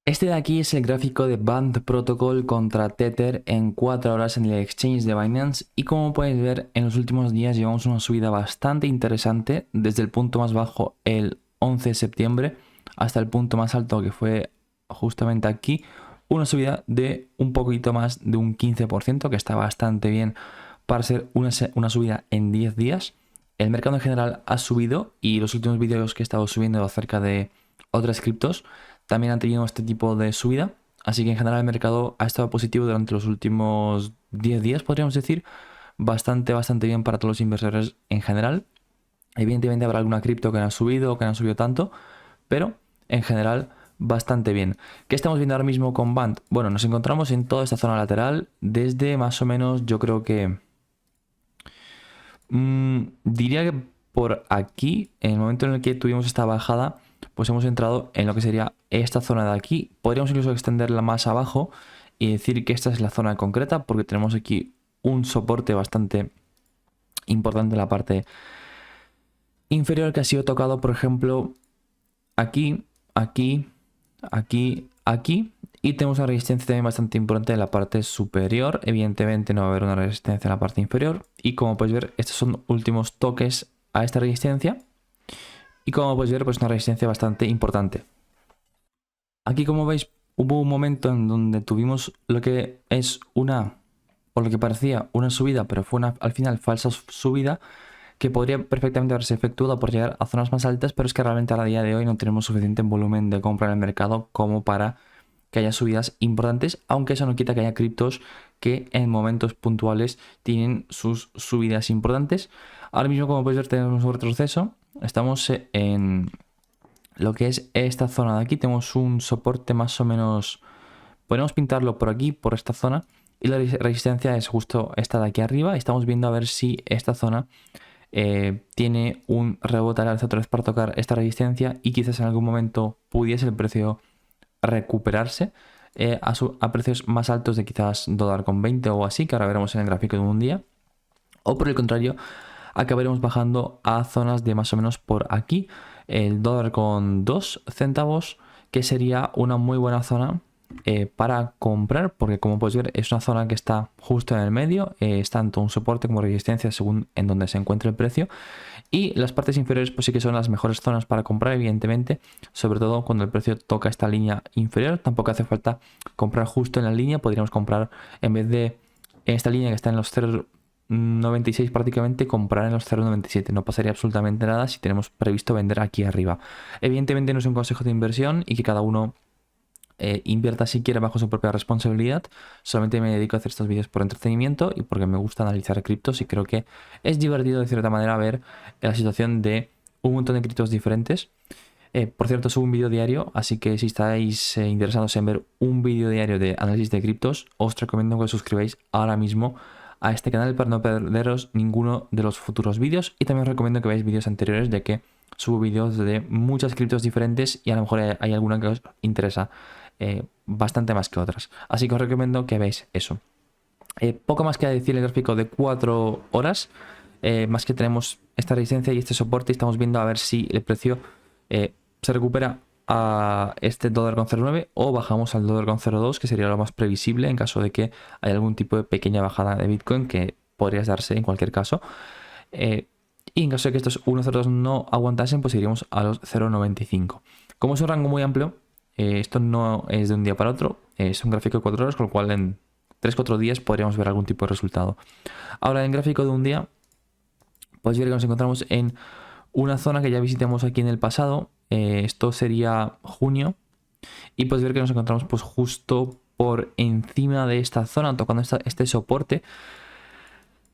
Este de aquí es el gráfico de Band Protocol contra Tether en 4 horas en el exchange de Binance y como podéis ver en los últimos días llevamos una subida bastante interesante desde el punto más bajo el 11 de septiembre hasta el punto más alto que fue justamente aquí, una subida de un poquito más de un 15% que está bastante bien para ser una subida en 10 días. El mercado en general ha subido y los últimos vídeos que he estado subiendo acerca de otras criptos también han tenido este tipo de subida. Así que en general el mercado ha estado positivo durante los últimos 10 días, podríamos decir. Bastante bien para todos los inversores en general. Evidentemente habrá alguna cripto que no ha subido o que no ha subido tanto, pero en general bastante bien. ¿Qué estamos viendo ahora mismo con Band? Bueno, nos encontramos en toda esta zona lateral desde más o menos, yo creo que... diría que por aquí, en el momento en el que tuvimos esta bajada, pues hemos entrado en lo que sería esta zona de aquí. Podríamos incluso extenderla más abajo y decir que esta es la zona concreta porque tenemos aquí un soporte bastante importante en la parte inferior que ha sido tocado, por ejemplo, aquí, aquí, aquí. Y tenemos una resistencia también bastante importante en la parte superior. Evidentemente no va a haber una resistencia en la parte inferior. Y como podéis ver, estos son últimos toques a esta resistencia. Y como podéis ver, pues una resistencia bastante importante. Aquí, como veis, hubo un momento en donde tuvimos lo que es una, o lo que parecía una subida, pero fue una al final falsa subida, que podría perfectamente haberse efectuado por llegar a zonas más altas, pero es que realmente a día de hoy no tenemos suficiente volumen de compra en el mercado como para que haya subidas importantes, aunque eso no quita que haya criptos que en momentos puntuales tienen sus subidas importantes. Ahora mismo, como podéis ver, tenemos un retroceso. Estamos en lo que es esta zona de aquí. Tenemos un soporte más o menos... Podemos pintarlo por aquí, por esta zona. Y la resistencia es justo esta de aquí arriba. Estamos viendo a ver si esta zona tiene un rebote al alza otra vez para tocar esta resistencia. Y quizás en algún momento pudiese el precio recuperarse a precios más altos de quizás $1.20 o así, que ahora veremos en el gráfico de un día. O por el contrario, acabaremos bajando a zonas de más o menos por aquí, el $1.02, que sería una muy buena zona para comprar, porque como podéis ver es una zona que está justo en el medio, es tanto un soporte como resistencia según en donde se encuentre el precio, y las partes inferiores pues sí que son las mejores zonas para comprar, evidentemente, sobre todo cuando el precio toca esta línea inferior. Tampoco hace falta comprar justo en la línea, podríamos comprar en vez de en esta línea que está en los 0.96 prácticamente, comprar en los 0.97. No pasaría absolutamente nada si tenemos previsto vender aquí arriba. Evidentemente no es un consejo de inversión y que cada uno invierta si quiere bajo su propia responsabilidad. Solamente me dedico a hacer estos vídeos por entretenimiento y porque me gusta analizar criptos y creo que es divertido de cierta manera ver la situación de un montón de criptos diferentes. Por cierto, subo un vídeo diario, así que si estáis interesados en ver un vídeo diario de análisis de criptos, os recomiendo que os suscribáis ahora mismo a este canal para no perderos ninguno de los futuros vídeos, y también os recomiendo que veáis vídeos anteriores, ya que subo vídeos de muchas criptos diferentes y a lo mejor hay alguna que os interesa bastante más que otras, así que os recomiendo que veáis eso. Poco más que decir el gráfico de 4 horas, más que tenemos esta resistencia y este soporte y estamos viendo a ver si el precio se recupera a este $1.09 o bajamos al $1.02, que sería lo más previsible en caso de que haya algún tipo de pequeña bajada de Bitcoin, que podría darse en cualquier caso. Y en caso de que estos 1.02 no aguantasen, pues iríamos a los 0.95. Como es un rango muy amplio, esto no es de un día para otro, es un gráfico de 4 horas, con lo cual en 3-4 días podríamos ver algún tipo de resultado. Ahora, en el gráfico de un día, podéis ver que nos encontramos en una zona que ya visitamos aquí en el pasado. Esto sería junio, y podéis ver que nos encontramos pues justo por encima de esta zona, tocando este soporte.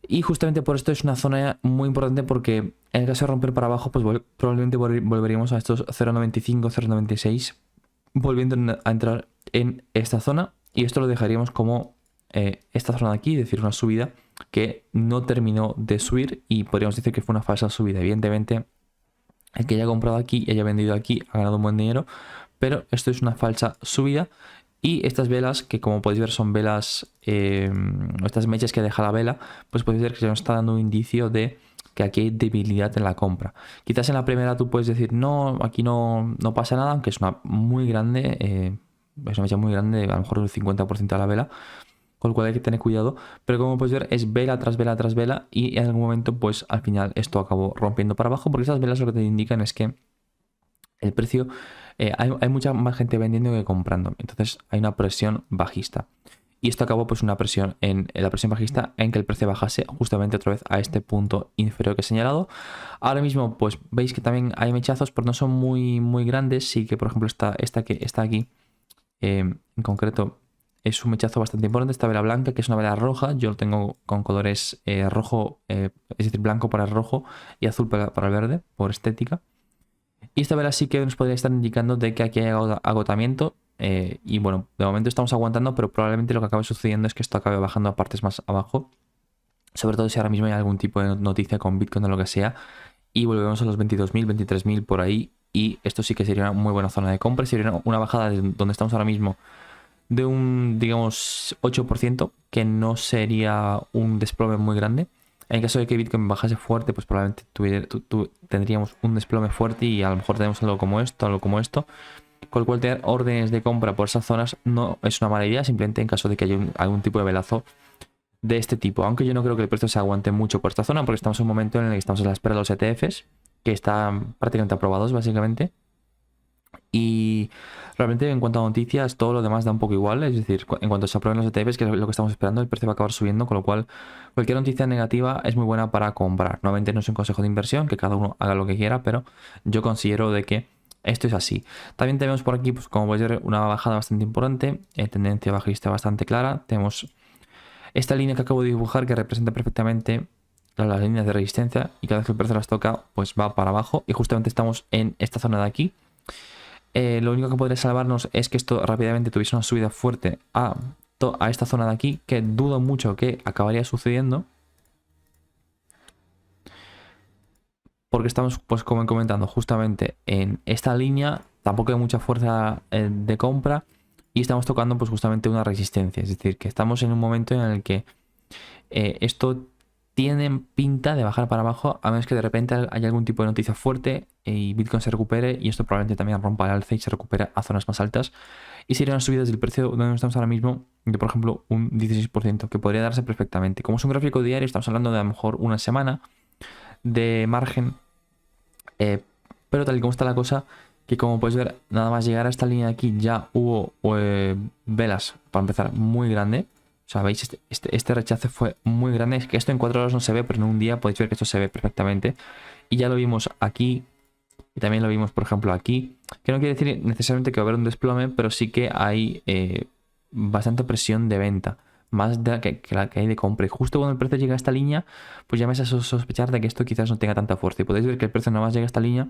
Y justamente por esto es una zona muy importante, porque en el caso de romper para abajo, pues probablemente volveríamos a estos 0.95, 0.96, volviendo a entrar en esta zona. Y esto lo dejaríamos como esta zona de aquí, es decir, una subida que no terminó de subir y podríamos decir que fue una falsa subida. Evidentemente, el que haya comprado aquí y haya vendido aquí ha ganado un buen dinero, pero esto es una falsa subida. Y estas velas, que como podéis ver son velas, estas mechas que deja la vela, pues podéis ver que se nos está dando un indicio de que aquí hay debilidad en la compra. Quizás en la primera tú puedes decir, no, aquí no pasa nada, aunque es una muy grande, es una mecha muy grande, a lo mejor el 50% de la vela, con lo cual hay que tener cuidado. Pero como puedes ver, es vela tras vela tras vela, y en algún momento, pues al final esto acabó rompiendo para abajo, porque estas velas lo que te indican es que el precio, hay mucha más gente vendiendo que comprando, entonces hay una presión bajista. Y esto acabó pues en la presión bajista en que el precio bajase justamente otra vez a este punto inferior que he señalado. Ahora mismo pues veis que también hay mechazos, pero no son muy grandes. Sí que por ejemplo esta que está aquí, en concreto, es un mechazo bastante importante. Esta vela blanca, que es una vela roja, yo lo tengo con colores rojo, es decir, blanco para el rojo y azul para el verde, por estética. Y esta vela sí que nos podría estar indicando de que aquí hay agotamiento. Y bueno, de momento estamos aguantando, pero probablemente lo que acabe sucediendo es que esto acabe bajando a partes más abajo. Sobre todo si ahora mismo hay algún tipo de noticia con Bitcoin o lo que sea. Y volvemos a los 22.000, 23.000 por ahí. Y esto sí que sería una muy buena zona de compra. Sería una bajada de donde estamos ahora mismo de un, digamos, 8%, que no sería un desplome muy grande. En caso de que Bitcoin bajase fuerte, pues probablemente tendríamos un desplome fuerte y a lo mejor tenemos algo como esto, algo como esto. Con lo cual tener órdenes de compra por esas zonas no es una mala idea, simplemente en caso de que haya algún tipo de velazo de este tipo. Aunque yo no creo que el precio se aguante mucho por esta zona, porque estamos en un momento en el que estamos a la espera de los ETFs, que están prácticamente aprobados básicamente. Y realmente en cuanto a noticias, todo lo demás da un poco igual. Es decir, en cuanto se aprueben los ETFs, que es lo que estamos esperando, el precio va a acabar subiendo, con lo cual cualquier noticia negativa es muy buena para comprar. Nuevamente no es un consejo de inversión, que cada uno haga lo que quiera, pero yo considero de que esto es así. También tenemos por aquí, pues como podéis ver, una bajada bastante importante, tendencia bajista bastante clara. Tenemos esta línea que acabo de dibujar que representa perfectamente las líneas de resistencia, y cada vez que el precio las toca, pues va para abajo, y justamente estamos en esta zona de aquí. Lo único que podría salvarnos es que esto rápidamente tuviese una subida fuerte a esta zona de aquí, que dudo mucho que acabaría sucediendo, porque estamos, pues como he comentado, justamente en esta línea, tampoco hay mucha fuerza de compra, y estamos tocando pues justamente una resistencia. Es decir, que estamos en un momento en el que esto tiene pinta de bajar para abajo, a menos que de repente haya algún tipo de noticia fuerte y Bitcoin se recupere, y esto probablemente también rompa el alza y se recupere a zonas más altas. Y serían subidas del precio donde estamos ahora mismo, de por ejemplo un 16%, que podría darse perfectamente. Como es un gráfico diario, estamos hablando de a lo mejor una semana de margen, pero tal y como está la cosa, que como puedes ver, nada más llegar a esta línea de aquí ya hubo velas, para empezar, muy grande. O sea, veis, este rechace fue muy grande. Es que esto en 4 horas no se ve, pero en un día podéis ver que esto se ve perfectamente. Y ya lo vimos aquí, y también lo vimos, por ejemplo, aquí. Que no quiere decir necesariamente que va a haber un desplome, pero sí que hay bastante presión de venta, más de la que hay de compra. Y justo cuando el precio llega a esta línea, pues ya me hace sospechar de que esto quizás no tenga tanta fuerza. Y podéis ver que el precio nada más llega a esta línea,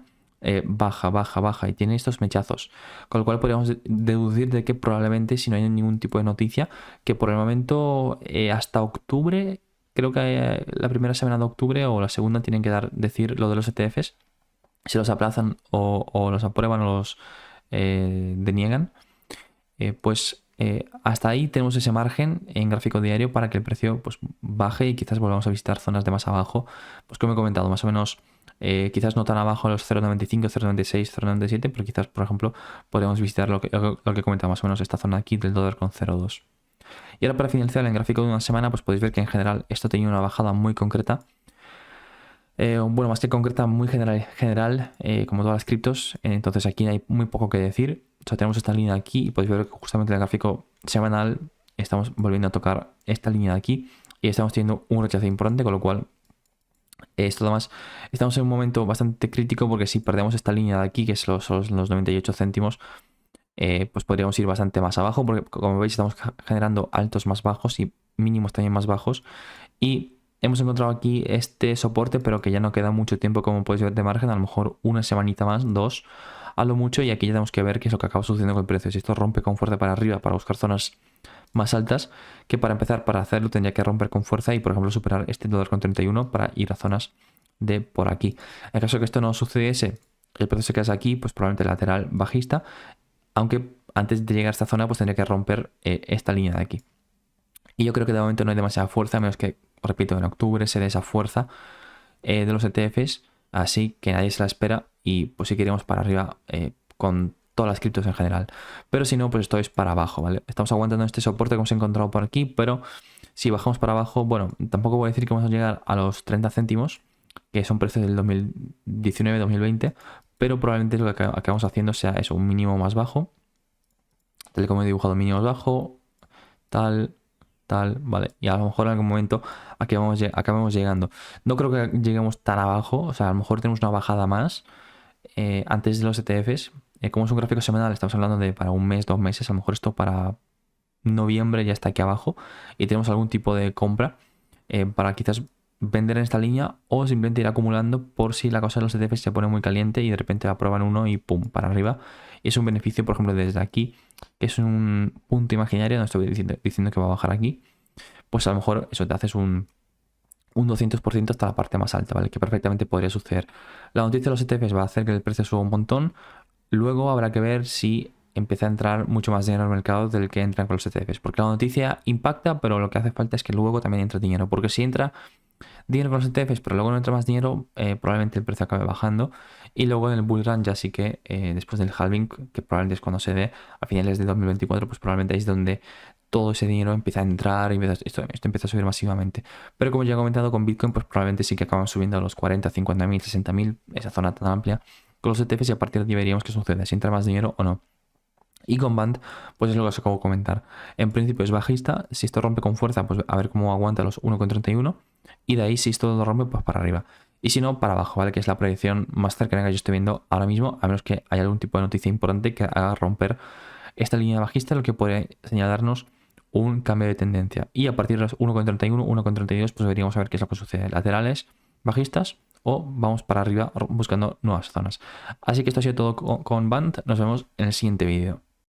baja y tiene estos mechazos, con lo cual podríamos deducir de que probablemente, si no hay ningún tipo de noticia, que por el momento hasta octubre, creo que la primera semana de octubre o la segunda, tienen que decir lo de los ETFs, si los aplazan o los aprueban o los deniegan. Pues hasta ahí tenemos ese margen en gráfico diario para que el precio pues baje y quizás volvamos a visitar zonas de más abajo, pues como he comentado, más o menos, quizás no tan abajo, los 0.95, 0.96, 0.97, pero quizás, por ejemplo, podemos visitar lo que he comentado, más o menos esta zona aquí del dólar con 0.2. Y ahora, para finalizar en gráfico de una semana, pues podéis ver que en general esto tenía una bajada muy concreta. Bueno, más que concreta, muy general, como todas las criptos. Entonces aquí hay muy poco que decir. O sea, tenemos esta línea aquí y podéis ver que justamente en el gráfico semanal estamos volviendo a tocar esta línea de aquí y estamos teniendo un rechazo importante, con lo cual esto además estamos en un momento bastante crítico, porque si perdemos esta línea de aquí, que son los 98 céntimos, pues podríamos ir bastante más abajo, porque como veis estamos generando altos más bajos y mínimos también más bajos, y hemos encontrado aquí este soporte, pero que ya no queda mucho tiempo, como podéis ver, de margen, a lo mejor una semanita más, 2 a lo mucho, y aquí ya tenemos que ver qué es lo que acaba sucediendo con el precio. Si esto rompe con fuerza para arriba para buscar zonas más altas, que para empezar, para hacerlo tendría que romper con fuerza y por ejemplo superar este $31 para ir a zonas de por aquí. En caso de que esto no sucediese, el precio se quedase aquí, pues probablemente lateral bajista, aunque antes de llegar a esta zona pues tendría que romper esta línea de aquí. Y yo creo que de momento no hay demasiada fuerza, a menos que, repito, en octubre se dé esa fuerza de los ETFs, así que nadie se la espera, y pues si queremos para arriba con todas las criptos en general. Pero si no, pues esto es para abajo, ¿vale? Estamos aguantando este soporte que hemos encontrado por aquí, pero si bajamos para abajo, bueno, tampoco voy a decir que vamos a llegar a los 30 céntimos, que son precios del 2019-2020, pero probablemente lo que acabamos haciendo sea eso, un mínimo más bajo, tal como he dibujado, mínimo más bajo, tal, tal, vale, y a lo mejor en algún momento acabamos llegando. No creo que lleguemos tan abajo, o sea, a lo mejor tenemos una bajada más antes de los ETFs. Como es un gráfico semanal, estamos hablando de para un mes, 2 meses, a lo mejor esto para noviembre ya está aquí abajo y tenemos algún tipo de compra para quizás vender en esta línea o simplemente ir acumulando por si la cosa de los ETFs se pone muy caliente y de repente aprueban uno y pum, para arriba. Y es un beneficio, por ejemplo, desde aquí, que es un punto imaginario, no estoy diciendo que va a bajar aquí, pues a lo mejor eso te haces un 200% hasta la parte más alta, ¿vale? Que perfectamente podría suceder. La noticia de los ETFs va a hacer que el precio suba un montón. Luego habrá que ver si empieza a entrar mucho más dinero al mercado del que entran con los ETFs. Porque la noticia impacta, pero lo que hace falta es que luego también entre dinero. Porque si entra dinero con los ETFs, pero luego no entra más dinero, probablemente el precio acabe bajando. Y luego en el bull run ya sí que después del halving, que probablemente es cuando se dé a finales de 2024, pues probablemente ahí es donde todo ese dinero empieza a entrar y esto empieza a subir masivamente. Pero como ya he comentado con Bitcoin, pues probablemente sí que acaban subiendo a los 40, 50 mil, 60 mil, esa zona tan amplia con los ETFs y a partir de ahí veríamos qué sucede, si entra más dinero o no. Y con Band, pues es lo que os acabo de comentar. En principio es bajista, si esto rompe con fuerza, pues a ver cómo aguanta los 1,31 y de ahí si esto lo rompe, pues para arriba. Y si no, para abajo, ¿vale? Que es la predicción más cercana que yo estoy viendo ahora mismo, a menos que haya algún tipo de noticia importante que haga romper esta línea bajista, lo que puede señalarnos un cambio de tendencia. Y a partir de los 1,31, 1,32, pues veríamos a ver qué es lo que sucede. Laterales, bajistas o vamos para arriba buscando nuevas zonas. Así que esto ha sido todo con Band. Nos vemos en el siguiente vídeo.